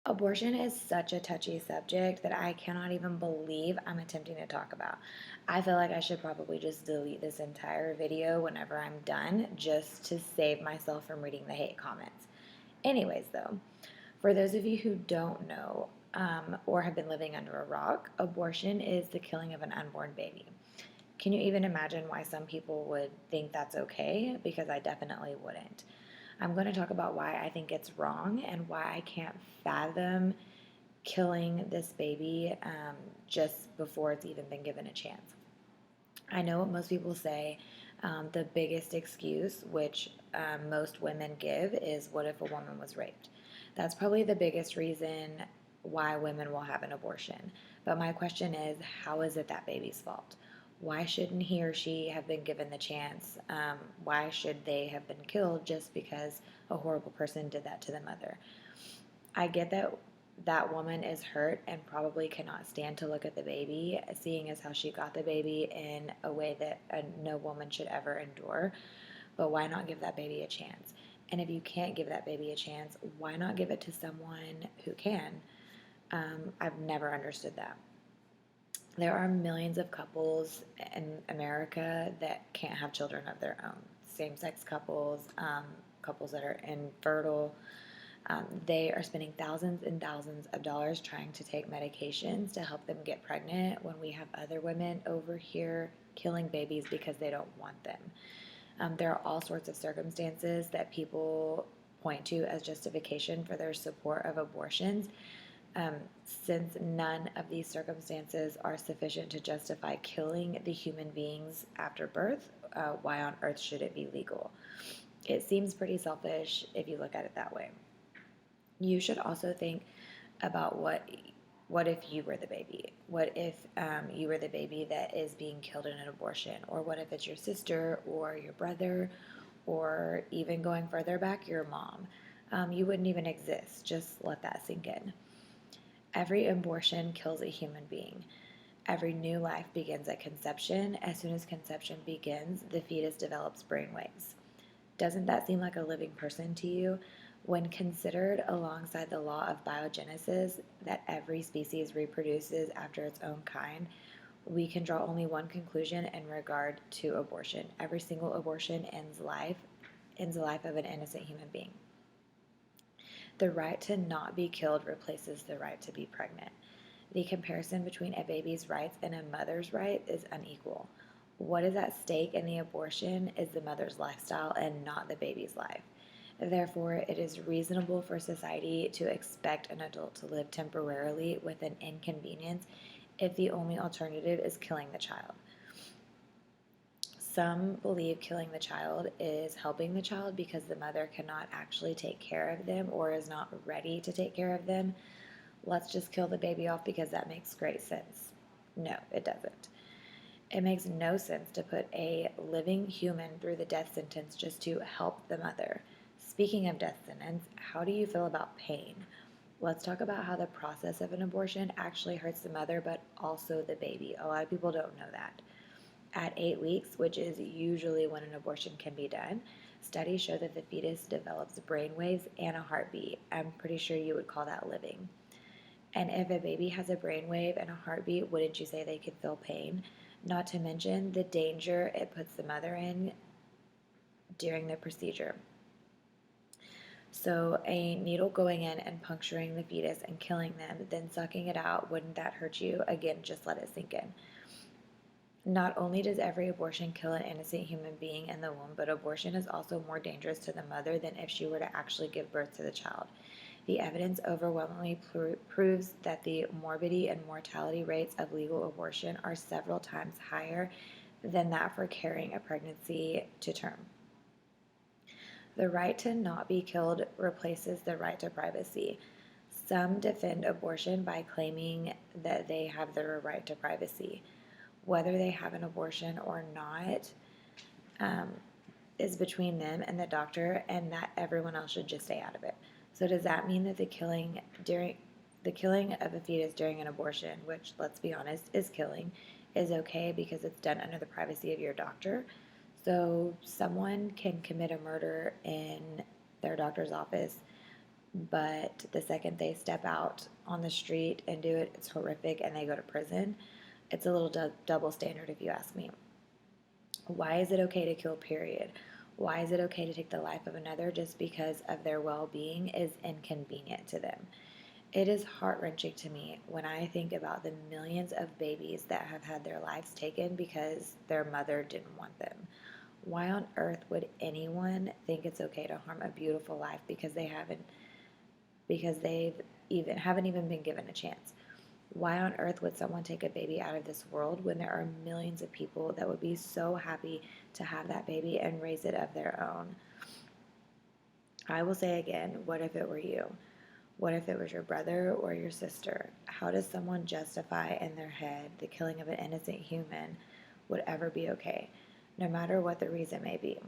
Abortion is such a touchy subject that I cannot even believe I'm attempting to talk about. I feel like I should probably just delete this entire video whenever I'm done just to save myself from reading the hate comments. Anyways, though, for those of you who don't know or have been living under a rock, abortion is the killing of an unborn baby. Can you even imagine why some people would think that's okay? Because I definitely wouldn't. I'm going to talk about why I think it's wrong and why I can't fathom killing this baby just before it's even been given a chance. I know what most people say. The biggest excuse, which most women give, is what if a woman was raped? That's probably the biggest reason why women will have an abortion. But my question is, how is it that baby's fault? Why shouldn't he or she have been given the chance? Why should they have been killed just because a horrible person did that to the mother? I get that that woman is hurt and probably cannot stand to look at the baby, seeing as how she got the baby in a way that no woman should ever endure. But why not give that baby a chance? And if you can't give that baby a chance, why not give it to someone who can? I've never understood that. There are millions of couples in America that can't have children of their own. Same sex couples, couples that are infertile. They are spending thousands and thousands of dollars trying to take medications to help them get pregnant when we have other women over here killing babies because they don't want them. There are all sorts of circumstances that people point to as justification for their support of abortions. Um, since none of these circumstances are sufficient to justify killing the human beings after birth, why on earth should it be legal? It seems pretty selfish if you look at it that way. You should also think about what if you were the baby? What if you were the baby that is being killed in an abortion? Or what if it's your sister or your brother, or even going further back, your mom? You wouldn't even exist. Just let that sink in. Every abortion kills a human being. Every new life begins at conception. As soon as conception begins, the fetus develops brainwaves. Doesn't that seem like a living person to you? When considered alongside the law of biogenesis, that every species reproduces after its own kind, we can draw only one conclusion in regard to abortion. Every single abortion ends the life of an innocent human being. The right to not be killed replaces the right to be pregnant. The comparison between a baby's rights and a mother's right is unequal. What is at stake in the abortion is the mother's lifestyle and not the baby's life. Therefore, it is reasonable for society to expect an adult to live temporarily with an inconvenience if the only alternative is killing the child. Some believe killing the child is helping the child because the mother cannot actually take care of them or is not ready to take care of them. Let's just kill the baby off because that makes great sense. No, it doesn't. It makes no sense to put a living human through the death sentence just to help the mother. Speaking of death sentence, how do you feel about pain? Let's talk about how the process of an abortion actually hurts the mother but also the baby. A lot of people don't know that. At 8 weeks, which is usually when an abortion can be done, studies show that the fetus develops brain waves and a heartbeat. I'm pretty sure you would call that living. And if a baby has a brainwave and a heartbeat, wouldn't you say they could feel pain? Not to mention the danger it puts the mother in during the procedure. So, a needle going in and puncturing the fetus and killing them, then sucking it out, wouldn't that hurt you? Again, just let it sink in. Not only does every abortion kill an innocent human being in the womb, but abortion is also more dangerous to the mother than if she were to actually give birth to the child. The evidence overwhelmingly proves that the morbidity and mortality rates of legal abortion are several times higher than that for carrying a pregnancy to term. The right to not be killed replaces the right to privacy. Some defend abortion by claiming that they have the right to privacy. Whether they have an abortion or not um, is between them and the doctor, and that everyone else should just stay out of it. So does that mean that the killing of a fetus during an abortion, which let's be honest is killing, is okay because it's done under the privacy of your doctor? So someone can commit a murder in their doctor's office but the second they step out on the street and do it, it's horrific and they go to prison. It's a little double standard, if you ask me. Why is it okay to kill, period? Why is it okay to take the life of another just because of their well being is inconvenient to them? It is heart wrenching to me when I think about the millions of babies that have had their lives taken because their mother didn't want them. Why on earth would anyone think it's okay to harm a beautiful life because they've even haven't even been given a chance? Why on earth would someone take a baby out of this world when there are millions of people that would be so happy to have that baby and raise it of their own? I will say again, what if it were you? What if it was your brother or your sister? How does someone justify in their head the killing of an innocent human would ever be okay, no matter what the reason may be?